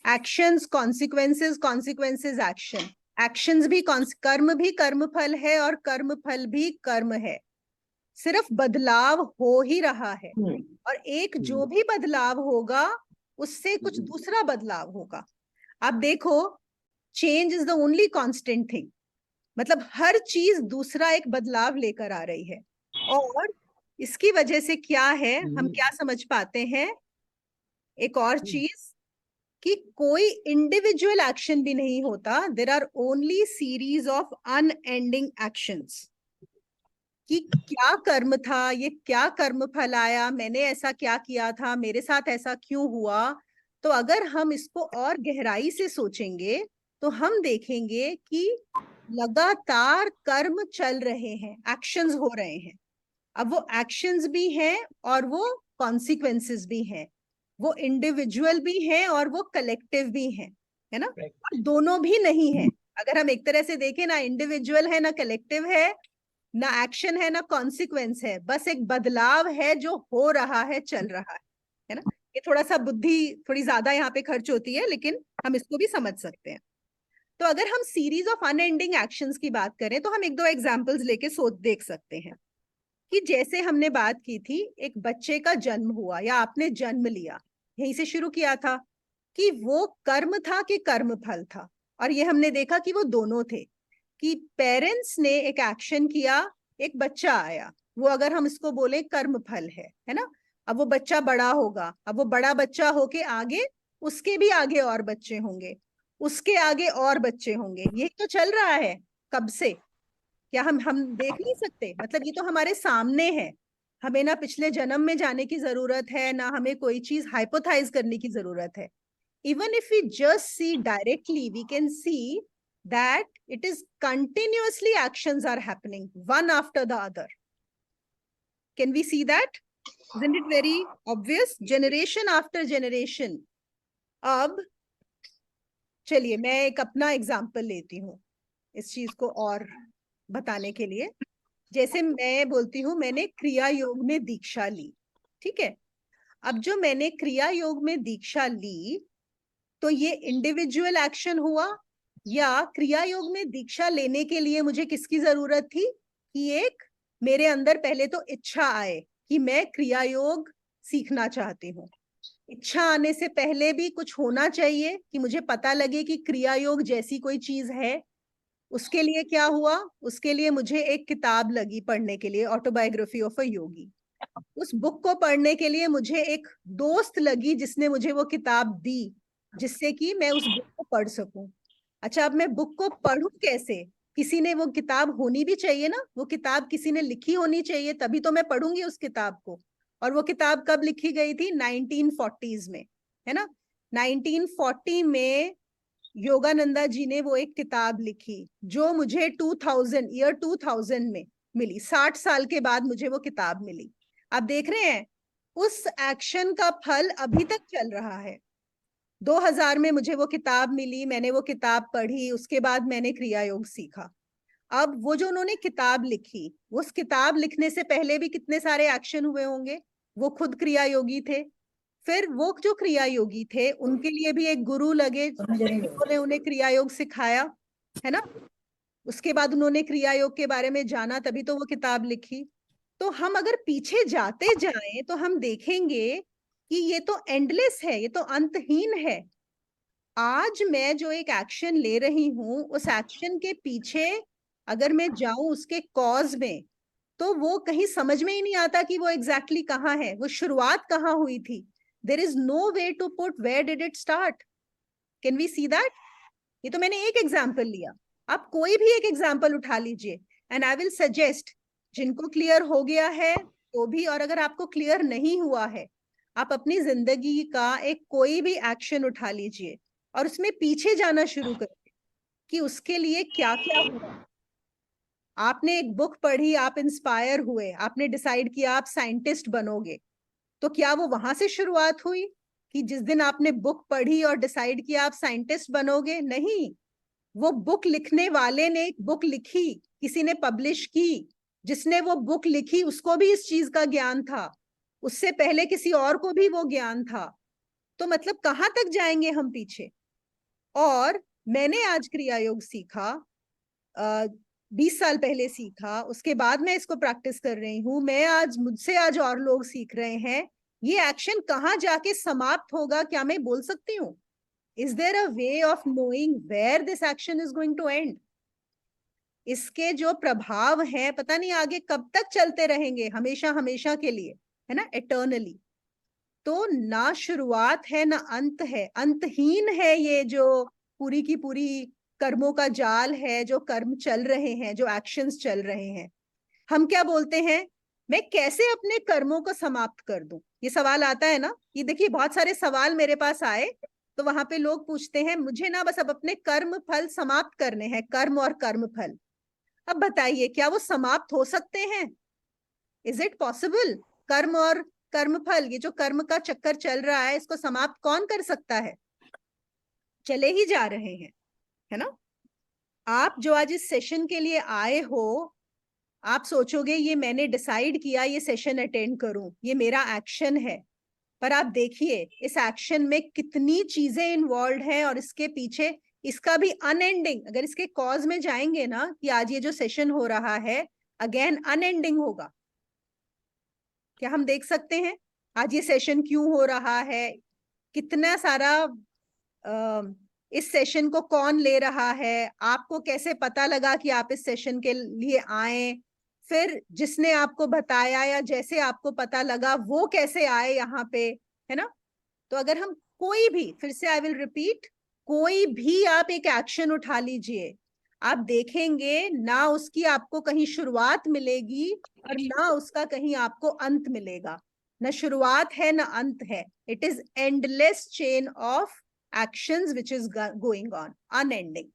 Actions consequences, consequences action, actions भी कर्म भी कर्म फल है और कर्म फल भी कर्म है, सिर्फ बदलाव हो ही रहा है। और एक जो भी बदलाव होगा उससे कुछ दूसरा बदलाव होगा। आप देखो, change is the only constant thing, मतलब हर चीज दूसरा एक बदलाव लेकर आ रही है। और इसकी वजह से क्या है, हम क्या समझ पाते हैं, एक और चीज, कि कोई इंडिविजुअल एक्शन भी नहीं होता, there are only series of unending actions. कि क्या कर्म था, ये क्या कर्म फल आया, मैंने ऐसा क्या किया था, मेरे साथ ऐसा क्यों हुआ। तो अगर हम इसको और गहराई से सोचेंगे तो हम देखेंगे कि लगातार कर्म चल रहे हैं, एक्शंस हो रहे हैं। अब वो एक्शंस भी हैं और वो कॉन्सिक्वेंसेस भी हैं, वो इंडिविजुअल भी हैं और वो कलेक्टिव भी हैं, है ना। और दोनों भी नहीं है। अगर हम एक तरह से देखें, ना इंडिविजुअल है ना कलेक्टिव है, ना एक्शन है ना कॉन्सिक्वेंस है, बस एक बदलाव है जो हो रहा है, चल रहा है ना। ये थोड़ा सा बुद्धि थोड़ी ज्यादा यहाँ पे खर्च होती है, लेकिन हम इसको भी समझ सकते हैं। तो अगर हम सीरीज ऑफ अनएंडिंग एक्शंस की बात करें तो हम एक दो एग्जांपल्स लेके सोच देख सकते हैं। कि जैसे हमने बात की थी, एक बच्चे का जन्म हुआ या आपने जन्म लिया, यहीं से शुरू किया था कि वो कर्म था कि कर्म फल था। और ये हमने देखा कि वो दोनों थे, कि पेरेंट्स ने एक एक्शन किया, एक बच्चा आया, वो अगर हम इसको बोले कर्म फल है ना। अब वो बच्चा बड़ा होगा, अब वो बड़ा बच्चा होके आगे उसके भी आगे और बच्चे होंगे, उसके आगे और बच्चे होंगे, यही तो चल रहा है कब से। क्या हम देख नहीं सकते, मतलब ये तो हमारे सामने है। हमें ना पिछले जन्म में जाने की जरूरत है, ना हमें कोई चीज हाइपोथाइज करने की जरूरत है। even if we just see directly, we can see that it is continuously actions are happening one after the other. Can we see that? Isn't it very obvious? Generation after generation. अब चलिए मैं एक अपना example लेती हूँ इस चीज को और बताने के लिए। जैसे मैं बोलती हूँ मैंने क्रिया योग में दीक्षा ली, ठीक है। अब जो मैंने क्रिया योग में दीक्षा ली, तो ये इंडिविजुअल एक्शन हुआ, या क्रिया योग में दीक्षा लेने के लिए मुझे किसकी जरूरत थी, कि एक मेरे अंदर पहले तो इच्छा आए कि मैं क्रिया योग सीखना चाहती हूँ। इच्छा आने से पहले भी कुछ होना चाहिए कि मुझे पता लगे कि क्रिया योग जैसी कोई चीज है। उसके लिए क्या हुआ, उसके लिए मुझे एक किताब लगी पढ़ने के लिए, ऑटोबायोग्राफी ऑफ अ योगी। उस बुक को पढ़ने के लिए मुझे एक दोस्त लगी जिसने मुझे वो किताब दी, जिससे कि मैं उस बुक को पढ़ सकूं। अच्छा, अब मैं बुक को पढ़ूं कैसे, किसी ने वो किताब होनी भी चाहिए ना, वो किताब किसी ने लिखी होनी चाहिए, तभी तो मैं पढ़ूंगी उस किताब को। और वो किताब कब लिखी गई थी, 1940s में, है ना। 1940 में योगानंदा जी ने वो एक किताब लिखी जो मुझे 2000 में मिली, 60 साल के बाद मुझे वो किताब मिली। आप देख रहे हैं, उस एक्शन का फल अभी तक चल रहा है। 2000 में मुझे वो किताब मिली, मैंने वो किताब पढ़ी, उसके बाद मैंने क्रिया योग सीखा। अब वो जो उन्होंने किताब लिखी, उस किताब लिखने से पहले भी कितने सारे एक्शन हुए होंगे, वो खुद क्रिया योगी थे। फिर वो जो क्रिया योगी थे उनके लिए भी एक गुरु लगे जिन्होंने उन्हें क्रिया योग सिखाया, है ना। उसके बाद उन्होंने क्रिया योग के बारे में जाना, तभी तो वो किताब लिखी। तो हम अगर पीछे जाते जाएं तो हम देखेंगे कि ये तो एंडलेस है, ये तो अंतहीन है। आज मैं जो एक एक्शन ले रही हूं, उस एक्शन के पीछे अगर मैं जाऊं उसके कॉज में, तो वो कहीं समझ में ही नहीं आता कि वो एग्जैक्टली कहाँ है, वो शुरुआत कहाँ हुई थी। There is no way to put where did it start. Can we see that? ये तो मैंने एक एग्जाम्पल लिया, आप कोई भी एक एग्जाम्पल उठा लीजिए, एंड आई विल सजेस्ट, जिनको क्लियर हो गया है तो भी, और अगर आपको क्लियर नहीं हुआ है, आप अपनी जिंदगी का एक कोई भी एक्शन उठा लीजिए और उसमें पीछे जाना शुरू करिए कि उसके लिए क्या क्या हुआ। आपने एक बुक पढ़ी, आप इंस्पायर हुए, आपने डिसाइड किया आप साइंटिस्ट बनोगे, तो क्या वो वहां से शुरुआत हुई कि जिस दिन आपने बुक पढ़ी और डिसाइड किया आप साइंटिस्ट बनोगे? नहीं, वो बुक लिखने वाले ने एक बुक लिखी, किसी ने पब्लिश की, जिसने वो बुक लिखी उसको भी इस चीज का ज्ञान था, उससे पहले किसी और को भी वो ज्ञान था। तो तो मतलब कहाँ तक जाएंगे हम पीछे। और मैंने आज क्रिया योग सीखा, 20 साल पहले सीखा, उसके बाद मैं इसको प्रैक्टिस कर रही हूँ, मैं आज, मुझसे आज और लोग सीख रहे हैं। ये एक्शन कहाँ जाके समाप्त होगा, क्या मैं बोल सकती हूँ? Is there a way of knowing where this action is going to end? इसके जो प्रभाव हैं पता नहीं आगे कब तक चलते रहेंगे, हमेशा हमेशा के लिए, है ना, एटर्नली। तो ना शुरुआत है ना अंत है, अंतहीन है ये जो पूरी की पूरी कर्मों का जाल है, जो कर्म चल रहे हैं, जो एक्शंस चल रहे हैं। हम क्या बोलते हैं, मैं कैसे अपने कर्मों को समाप्त कर दूं, ये सवाल आता है ना। ये देखिए बहुत सारे सवाल मेरे पास आए, तो वहां पे लोग पूछते हैं मुझे ना बस अब अपने कर्म फल समाप्त करने हैं, कर्म और कर्म फल। अब बताइए क्या वो समाप्त हो सकते हैं? Is it possible? कर्म और कर्म फल, ये जो कर्म का चक्कर चल रहा है, इसको समाप्त कौन कर सकता है? चले ही जा रहे हैं, है ना। आप जो आज इस सेशन के लिए आए हो, आप सोचोगे ये मैंने डिसाइड किया ये सेशन अटेंड करूं, ये मेरा एक्शन है। पर आप देखिए इस एक्शन में कितनी चीजें इन्वॉल्व हैं, और इसके पीछे इसका भी अनएंडिंग, अगर इसके कॉज में जाएंगे ना कि आज ये जो सेशन हो रहा है अगेन अनएंडिंग होगा। क्या हम देख सकते हैं आज ये सेशन क्यों हो रहा है, कितना सारा इस सेशन को कौन ले रहा है, आपको कैसे पता लगा कि आप इस सेशन के लिए आए, फिर जिसने आपको बताया या जैसे आपको पता लगा वो कैसे आए यहाँ पे, है ना। तो अगर हम कोई भी, फिर से आई विल रिपीट, कोई भी आप एक एक्शन उठा लीजिए, आप देखेंगे ना उसकी आपको कहीं शुरुआत मिलेगी और ना उसका कहीं आपको अंत मिलेगा। ना शुरुआत है ना अंत है, it is endless chain of actions which is going on, unending.